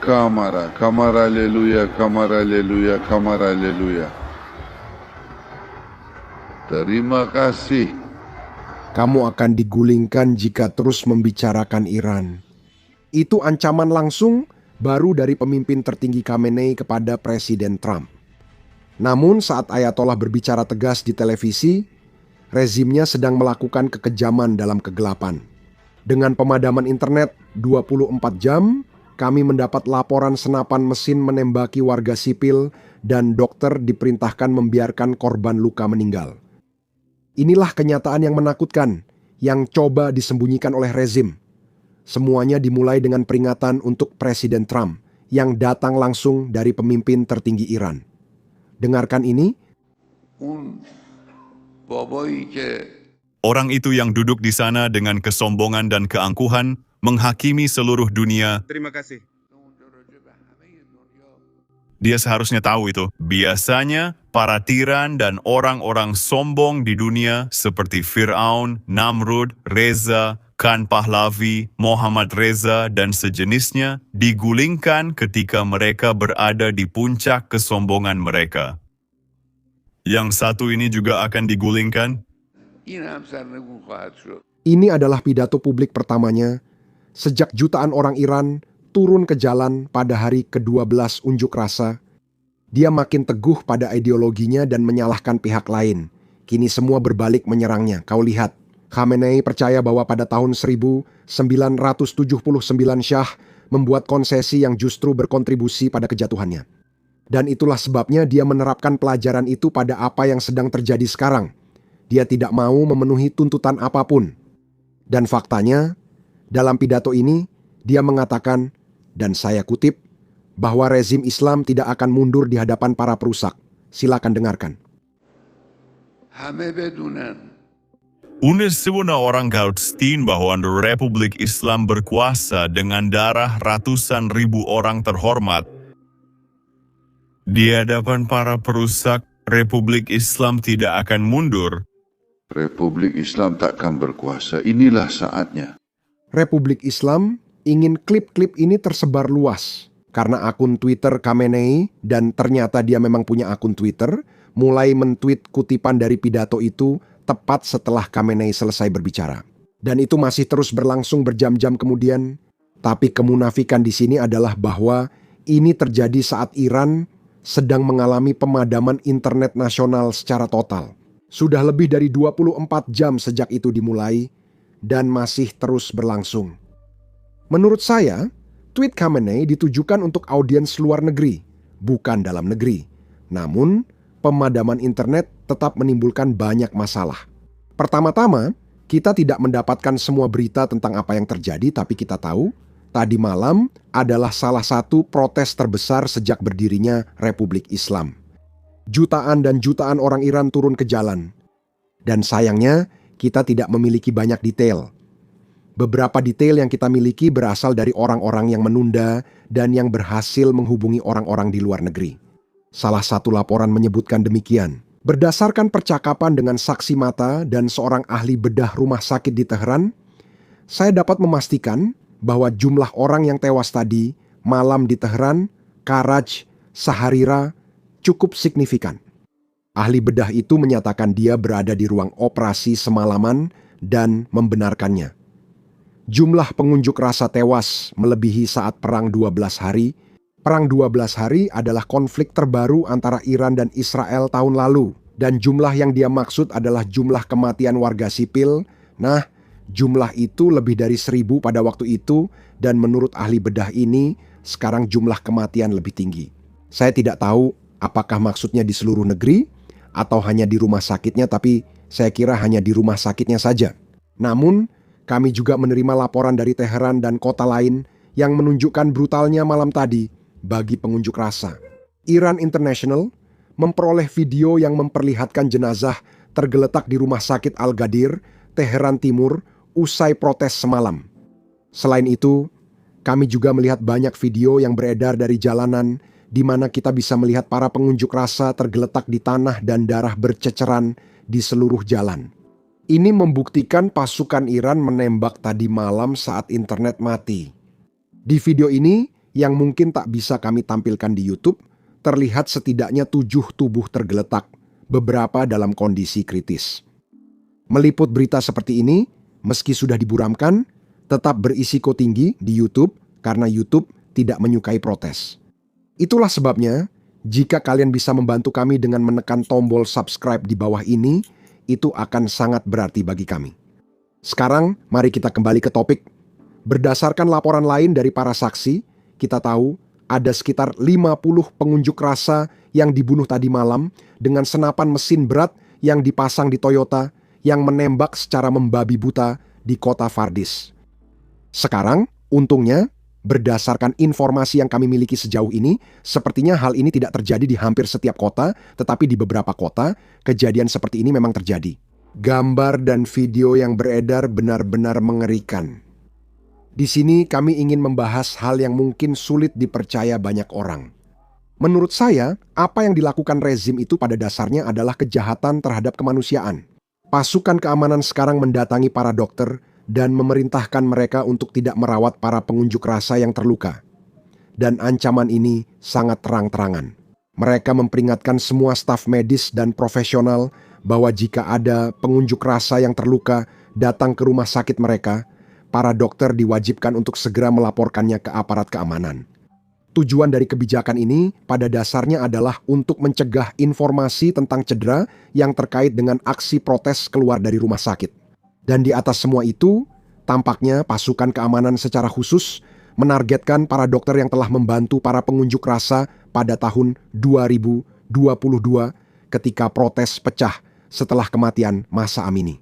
Kamara, kamara, haleluya, kamara, haleluya, kamara, haleluya. Terima kasih. Kamu akan digulingkan jika terus membicarakan Iran. Itu ancaman langsung baru dari pemimpin tertinggi Khamenei kepada Presiden Trump. Namun saat Ayatollah berbicara tegas di televisi, rezimnya sedang melakukan kekejaman dalam kegelapan. Dengan pemadaman internet 24 jam, kami mendapat laporan senapan mesin menembaki warga sipil dan dokter diperintahkan membiarkan korban luka meninggal. Inilah kenyataan yang menakutkan, yang coba disembunyikan oleh rezim. Semuanya dimulai dengan peringatan untuk Presiden Trump yang datang langsung dari pemimpin tertinggi Iran. Dengarkan ini. Orang itu yang duduk di sana dengan kesombongan dan keangkuhan menghakimi seluruh dunia. Terima kasih. Dia seharusnya tahu itu. Biasanya, para tiran dan orang-orang sombong di dunia seperti Fir'aun, Namrud, Reza, Khan Pahlavi, Muhammad Reza, dan sejenisnya digulingkan ketika mereka berada di puncak kesombongan mereka. Yang satu ini juga akan digulingkan. Ini adalah pidato publik pertamanya sejak jutaan orang Iran turun ke jalan pada hari ke-12 unjuk rasa. Dia makin teguh pada ideologinya dan menyalahkan pihak lain. Kini semua berbalik menyerangnya. Kau lihat, Khamenei percaya bahwa pada tahun 1979 Syah membuat konsesi yang justru berkontribusi pada kejatuhannya. Dan itulah sebabnya dia menerapkan pelajaran itu pada apa yang sedang terjadi sekarang. Dia tidak mau memenuhi tuntutan apapun. Dan faktanya, dalam pidato ini, dia mengatakan, dan saya kutip, bahwa rezim Islam tidak akan mundur di hadapan para perusak. Silakan dengarkan. Semua orang Palestina bahwa Republik Islam berkuasa dengan darah ratusan ribu orang terhormat. Di hadapan para perusak, Republik Islam tidak akan mundur. Republik Islam takkan berkuasa. Inilah saatnya. Republik Islam ingin klip-klip ini tersebar luas karena akun Twitter Khamenei, dan ternyata dia memang punya akun Twitter, mulai men-tweet kutipan dari pidato itu tepat setelah Khamenei selesai berbicara. Dan itu masih terus berlangsung berjam-jam kemudian. Tapi kemunafikan di sini adalah bahwa ini terjadi saat Iran sedang mengalami pemadaman internet nasional secara total. Sudah lebih dari 24 jam sejak itu dimulai dan masih terus berlangsung. Menurut saya, tweet Khamenei ditujukan untuk audiens luar negeri, bukan dalam negeri. Namun, pemadaman internet tetap menimbulkan banyak masalah. Pertama-tama, kita tidak mendapatkan semua berita tentang apa yang terjadi, tapi kita tahu, tadi malam adalah salah satu protes terbesar sejak berdirinya Republik Islam. Jutaan dan jutaan orang Iran turun ke jalan. Dan sayangnya, kita tidak memiliki banyak detail. Beberapa detail yang kita miliki berasal dari orang-orang yang menunda dan yang berhasil menghubungi orang-orang di luar negeri. Salah satu laporan menyebutkan demikian. Berdasarkan percakapan dengan saksi mata dan seorang ahli bedah rumah sakit di Teheran, saya dapat memastikan bahwa jumlah orang yang tewas tadi malam di Teheran, Karaj, Saharira cukup signifikan. Ahli bedah itu menyatakan dia berada di ruang operasi semalaman dan membenarkannya. Jumlah pengunjuk rasa tewas melebihi saat Perang 12 Hari. Perang 12 Hari adalah konflik terbaru antara Iran dan Israel tahun lalu. Dan jumlah yang dia maksud adalah jumlah kematian warga sipil. Nah, jumlah itu lebih dari 1.000 pada waktu itu. Dan menurut ahli bedah ini, sekarang jumlah kematian lebih tinggi. Saya tidak tahu apakah maksudnya di seluruh negeri atau hanya di rumah sakitnya, tapi saya kira hanya di rumah sakitnya saja. Namun, kami juga menerima laporan dari Teheran dan kota lain yang menunjukkan brutalnya malam tadi bagi pengunjuk rasa. Iran International memperoleh video yang memperlihatkan jenazah tergeletak di rumah sakit Al-Gadir, Teheran Timur, usai protes semalam. Selain itu, kami juga melihat banyak video yang beredar dari jalanan di mana kita bisa melihat para pengunjuk rasa tergeletak di tanah dan darah berceceran di seluruh jalan. Ini membuktikan pasukan Iran menembak tadi malam saat internet mati. Di video ini, yang mungkin tak bisa kami tampilkan di YouTube, terlihat setidaknya 7 tubuh tergeletak, beberapa dalam kondisi kritis. Meliput berita seperti ini, meski sudah diburamkan, tetap berisiko tinggi di YouTube karena YouTube tidak menyukai protes. Itulah sebabnya, jika kalian bisa membantu kami dengan menekan tombol subscribe di bawah ini, itu akan sangat berarti bagi kami. Sekarang, mari kita kembali ke topik. Berdasarkan laporan lain dari para saksi, kita tahu ada sekitar 50 pengunjuk rasa yang dibunuh tadi malam dengan senapan mesin berat yang dipasang di Toyota yang menembak secara membabi buta di kota Vardis. Sekarang, untungnya, berdasarkan informasi yang kami miliki sejauh ini, sepertinya hal ini tidak terjadi di hampir setiap kota, tetapi di beberapa kota, kejadian seperti ini memang terjadi. Gambar dan video yang beredar benar-benar mengerikan. Di sini kami ingin membahas hal yang mungkin sulit dipercaya banyak orang. Menurut saya, apa yang dilakukan rezim itu pada dasarnya adalah kejahatan terhadap kemanusiaan. Pasukan keamanan sekarang mendatangi para dokter dan memerintahkan mereka untuk tidak merawat para pengunjuk rasa yang terluka. Dan ancaman ini sangat terang-terangan. Mereka memperingatkan semua staf medis dan profesional bahwa jika ada pengunjuk rasa yang terluka datang ke rumah sakit mereka, para dokter diwajibkan untuk segera melaporkannya ke aparat keamanan. Tujuan dari kebijakan ini pada dasarnya adalah untuk mencegah informasi tentang cedera yang terkait dengan aksi protes keluar dari rumah sakit. Dan di atas semua itu, tampaknya pasukan keamanan secara khusus menargetkan para dokter yang telah membantu para pengunjuk rasa pada tahun 2022 ketika protes pecah setelah kematian Mahsa Amini.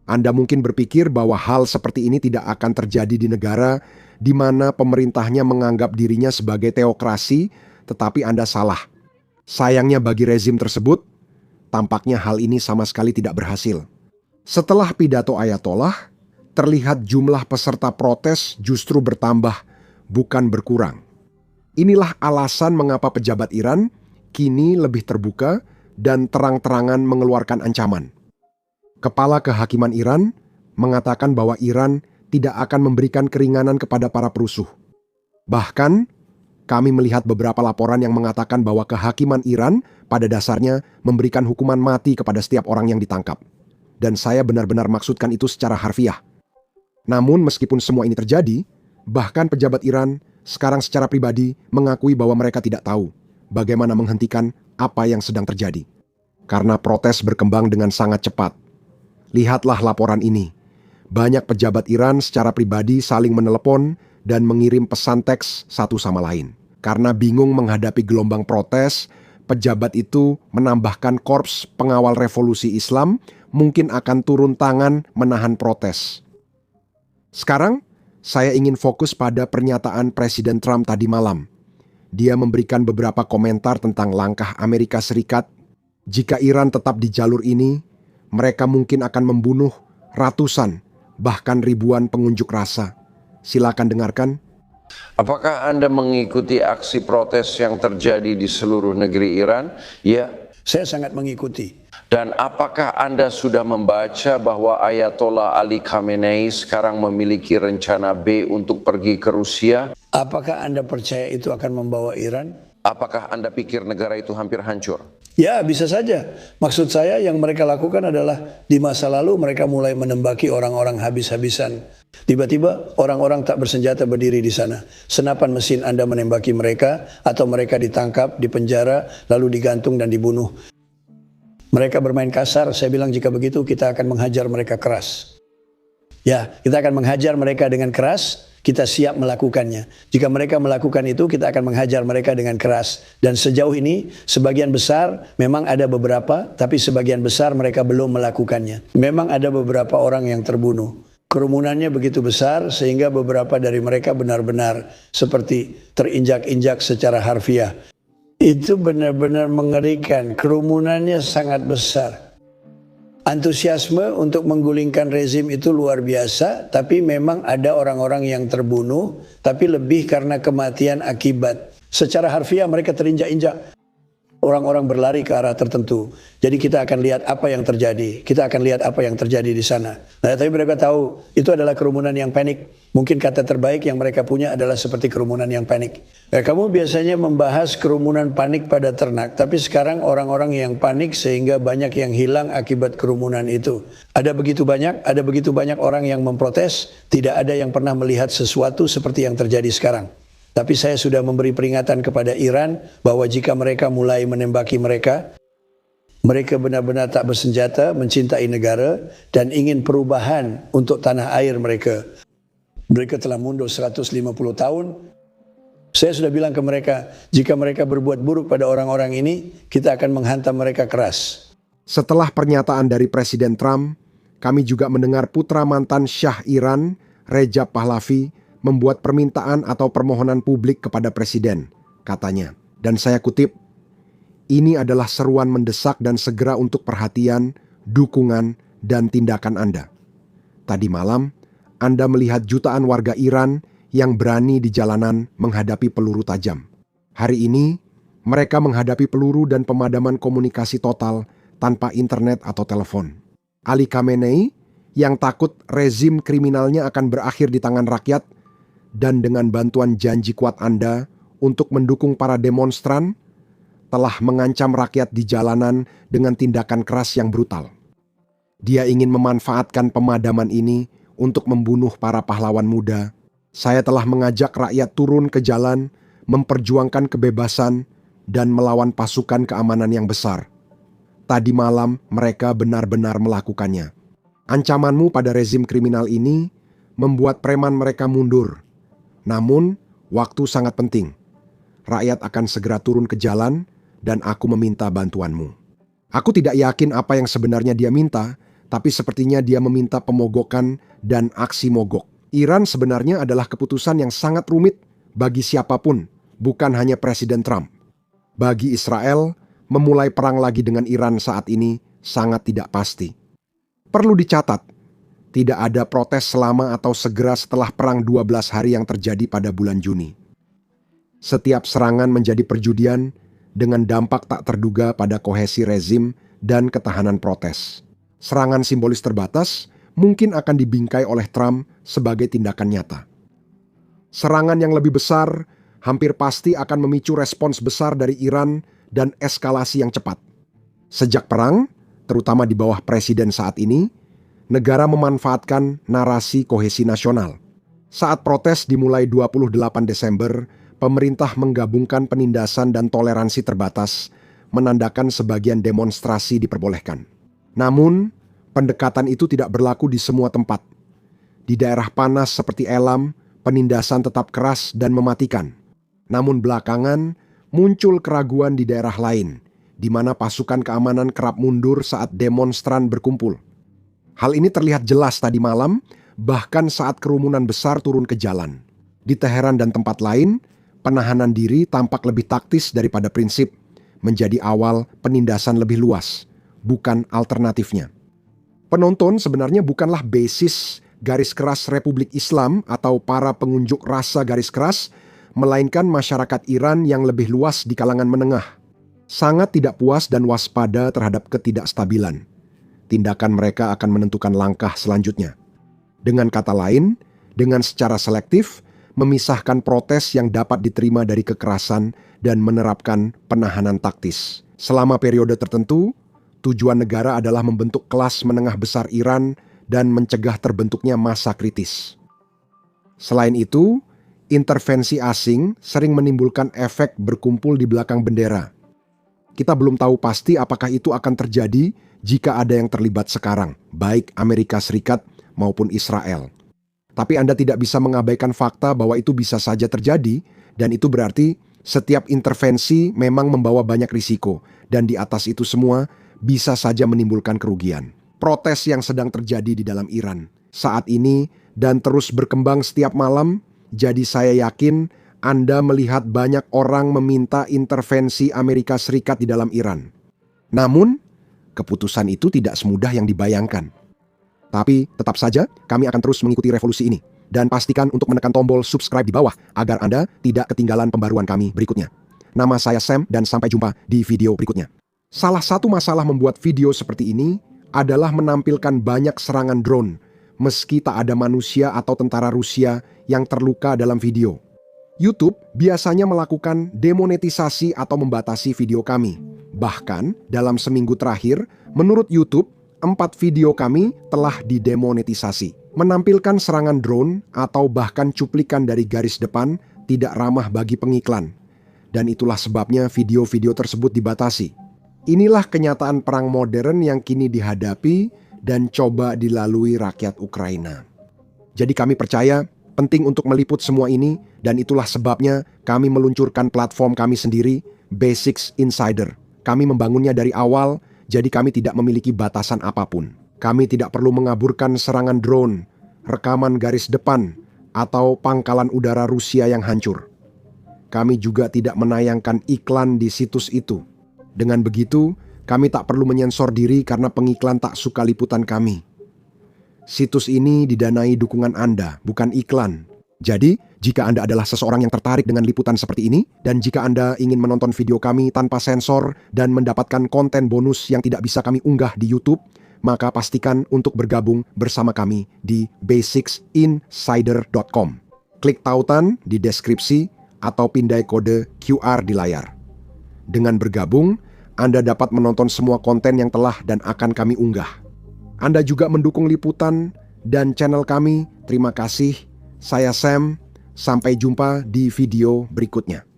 Anda mungkin berpikir bahwa hal seperti ini tidak akan terjadi di negara di mana pemerintahnya menganggap dirinya sebagai teokrasi, tetapi Anda salah. Sayangnya bagi rezim tersebut, tampaknya hal ini sama sekali tidak berhasil. Setelah pidato Ayatollah, terlihat jumlah peserta protes justru bertambah, bukan berkurang. Inilah alasan mengapa pejabat Iran kini lebih terbuka dan terang-terangan mengeluarkan ancaman. Kepala Kehakiman Iran mengatakan bahwa Iran tidak akan memberikan keringanan kepada para perusuh. Bahkan, kami melihat beberapa laporan yang mengatakan bahwa Kehakiman Iran pada dasarnya memberikan hukuman mati kepada setiap orang yang ditangkap. Dan saya benar-benar maksudkan itu secara harfiah. Namun meskipun semua ini terjadi, bahkan pejabat Iran sekarang secara pribadi mengakui bahwa mereka tidak tahu bagaimana menghentikan apa yang sedang terjadi. Karena protes berkembang dengan sangat cepat. Lihatlah laporan ini. Banyak pejabat Iran secara pribadi saling menelepon dan mengirim pesan teks satu sama lain. Karena bingung menghadapi gelombang protes, pejabat itu menambahkan korps pengawal revolusi Islam mungkin akan turun tangan menahan protes. Sekarang, saya ingin fokus pada pernyataan Presiden Trump tadi malam. Dia memberikan beberapa komentar tentang langkah Amerika Serikat. Jika Iran tetap di jalur ini, mereka mungkin akan membunuh ratusan, bahkan ribuan pengunjuk rasa. Silakan dengarkan. Apakah Anda mengikuti aksi protes yang terjadi di seluruh negeri Iran? Ya. Saya sangat mengikuti. Dan apakah Anda sudah membaca bahwa Ayatollah Ali Khamenei sekarang memiliki rencana B untuk pergi ke Rusia? Apakah Anda percaya itu akan membawa Iran? Apakah Anda pikir negara itu hampir hancur? Ya, bisa saja. Maksud saya yang mereka lakukan adalah di masa lalu mereka mulai menembaki orang-orang habis-habisan. Tiba-tiba orang-orang tak bersenjata berdiri di sana. Senapan mesin Anda menembaki mereka atau mereka ditangkap, dipenjara, lalu digantung dan dibunuh. Mereka bermain kasar, saya bilang jika begitu kita akan menghajar mereka keras. Ya, kita akan menghajar mereka dengan keras, kita siap melakukannya. Jika mereka melakukan itu, kita akan menghajar mereka dengan keras. Dan sejauh ini, sebagian besar memang ada beberapa, tapi sebagian besar mereka belum melakukannya. Memang ada beberapa orang yang terbunuh. Kerumunannya begitu besar sehingga beberapa dari mereka benar-benar seperti terinjak-injak secara harfiah. Itu benar-benar mengerikan, kerumunannya sangat besar. Antusiasme untuk menggulingkan rezim itu luar biasa, tapi memang ada orang-orang yang terbunuh, tapi lebih karena kematian akibat. Secara harfiah mereka terinjak-injak. orang-orang berlari ke arah tertentu. Jadi kita akan lihat apa yang terjadi. Kita akan lihat apa yang terjadi di sana. Nah, tapi mereka tahu itu adalah kerumunan yang panik. Mungkin kata terbaik yang mereka punya adalah seperti kerumunan yang panik. Kamu biasanya membahas kerumunan panik pada ternak, tapi sekarang orang-orang yang panik sehingga banyak yang hilang akibat kerumunan itu. Ada begitu banyak orang yang memprotes, tidak ada yang pernah melihat sesuatu seperti yang terjadi sekarang. Tapi saya sudah memberi peringatan kepada Iran bahwa jika mereka mulai menembaki mereka benar-benar tak bersenjata, mencintai negara, dan ingin perubahan untuk tanah air mereka. Mereka telah mundur 150 tahun. Saya sudah bilang ke mereka, jika mereka berbuat buruk pada orang-orang ini, kita akan menghantam mereka keras. Setelah pernyataan dari Presiden Trump, kami juga mendengar putra mantan Syah Iran, Reza Pahlavi, membuat permintaan atau permohonan publik kepada Presiden, katanya. Dan saya kutip, ini adalah seruan mendesak dan segera untuk perhatian, dukungan, dan tindakan Anda. Tadi malam, Anda melihat jutaan warga Iran yang berani di jalanan menghadapi peluru tajam. Hari ini, mereka menghadapi peluru dan pemadaman komunikasi total tanpa internet atau telepon. Ali Khamenei yang takut rezim kriminalnya akan berakhir di tangan rakyat, dan dengan bantuan janji kuat Anda untuk mendukung para demonstran, telah mengancam rakyat di jalanan dengan tindakan keras yang brutal. Dia ingin memanfaatkan pemadaman ini untuk membunuh para pahlawan muda. Saya telah mengajak rakyat turun ke jalan, memperjuangkan kebebasan, dan melawan pasukan keamanan yang besar. Tadi malam mereka benar-benar melakukannya. Ancamanmu pada rezim kriminal ini membuat preman mereka mundur. Namun, waktu sangat penting. Rakyat akan segera turun ke jalan dan aku meminta bantuanmu. Aku tidak yakin apa yang sebenarnya dia minta, tapi sepertinya dia meminta pemogokan dan aksi mogok. Iran sebenarnya adalah keputusan yang sangat rumit bagi siapapun, bukan hanya Presiden Trump. Bagi Israel, memulai perang lagi dengan Iran saat ini sangat tidak pasti. Perlu dicatat, tidak ada protes selama atau segera setelah perang 12 hari yang terjadi pada bulan Juni. Setiap serangan menjadi perjudian dengan dampak tak terduga pada kohesi rezim dan ketahanan protes. Serangan simbolis terbatas mungkin akan dibingkai oleh Trump sebagai tindakan nyata. Serangan yang lebih besar hampir pasti akan memicu respons besar dari Iran dan eskalasi yang cepat. Sejak perang, terutama di bawah presiden saat ini, negara memanfaatkan narasi kohesi nasional. Saat protes dimulai 28 Desember, pemerintah menggabungkan penindasan dan toleransi terbatas, menandakan sebagian demonstrasi diperbolehkan. Namun, pendekatan itu tidak berlaku di semua tempat. Di daerah panas seperti Elam, penindasan tetap keras dan mematikan. Namun belakangan, muncul keraguan di daerah lain, di mana pasukan keamanan kerap mundur saat demonstran berkumpul. Hal ini terlihat jelas tadi malam, bahkan saat kerumunan besar turun ke jalan. Di Teheran dan tempat lain, penahanan diri tampak lebih taktis daripada prinsip, menjadi awal penindasan lebih luas, bukan alternatifnya. Penonton sebenarnya bukanlah basis garis keras Republik Islam atau para pengunjuk rasa garis keras, melainkan masyarakat Iran yang lebih luas di kalangan menengah. Sangat tidak puas dan waspada terhadap ketidakstabilan. Tindakan mereka akan menentukan langkah selanjutnya. Dengan kata lain, dengan secara selektif, memisahkan protes yang dapat diterima dari kekerasan dan menerapkan penahanan taktis. Selama periode tertentu, tujuan negara adalah membentuk kelas menengah besar Iran dan mencegah terbentuknya masa kritis. Selain itu, intervensi asing sering menimbulkan efek berkumpul di belakang bendera. Kita belum tahu pasti apakah itu akan terjadi jika ada yang terlibat sekarang, baik Amerika Serikat maupun Israel. Tapi Anda tidak bisa mengabaikan fakta bahwa itu bisa saja terjadi, dan itu berarti setiap intervensi memang membawa banyak risiko, dan di atas itu semua bisa saja menimbulkan kerugian. Protes yang sedang terjadi di dalam Iran saat ini dan terus berkembang setiap malam, jadi saya yakin Anda melihat banyak orang meminta intervensi Amerika Serikat di dalam Iran. Namun, keputusan itu tidak semudah yang dibayangkan. Tapi tetap saja kami akan terus mengikuti revolusi ini. Dan pastikan untuk menekan tombol subscribe di bawah agar Anda tidak ketinggalan pembaruan kami berikutnya. Nama saya Sam dan sampai jumpa di video berikutnya. Salah satu masalah membuat video seperti ini adalah menampilkan banyak serangan drone, meski tak ada manusia atau tentara Rusia yang terluka dalam video. YouTube biasanya melakukan demonetisasi atau membatasi video kami. Bahkan dalam seminggu terakhir, menurut YouTube, 4 video kami telah didemonetisasi. Menampilkan serangan drone atau bahkan cuplikan dari garis depan tidak ramah bagi pengiklan. Dan itulah sebabnya video-video tersebut dibatasi. Inilah kenyataan perang modern yang kini dihadapi dan coba dilalui rakyat Ukraina. Jadi kami percaya penting untuk meliput semua ini, dan itulah sebabnya kami meluncurkan platform kami sendiri, Basics Insider. Kami membangunnya dari awal, jadi kami tidak memiliki batasan apapun. Kami tidak perlu mengaburkan serangan drone, rekaman garis depan, atau pangkalan udara Rusia yang hancur. Kami juga tidak menayangkan iklan di situs itu. Dengan begitu, kami tak perlu menyensor diri karena pengiklan tak suka liputan kami. Situs ini didanai dukungan Anda, bukan iklan. Jadi, jika Anda adalah seseorang yang tertarik dengan liputan seperti ini, dan jika Anda ingin menonton video kami tanpa sensor dan mendapatkan konten bonus yang tidak bisa kami unggah di YouTube, maka pastikan untuk bergabung bersama kami di basicsinsider.com. Klik tautan di deskripsi atau pindai kode QR di layar. Dengan bergabung, Anda dapat menonton semua konten yang telah dan akan kami unggah. Anda juga mendukung liputan dan channel kami. Terima kasih. Saya Sam. Sampai jumpa di video berikutnya.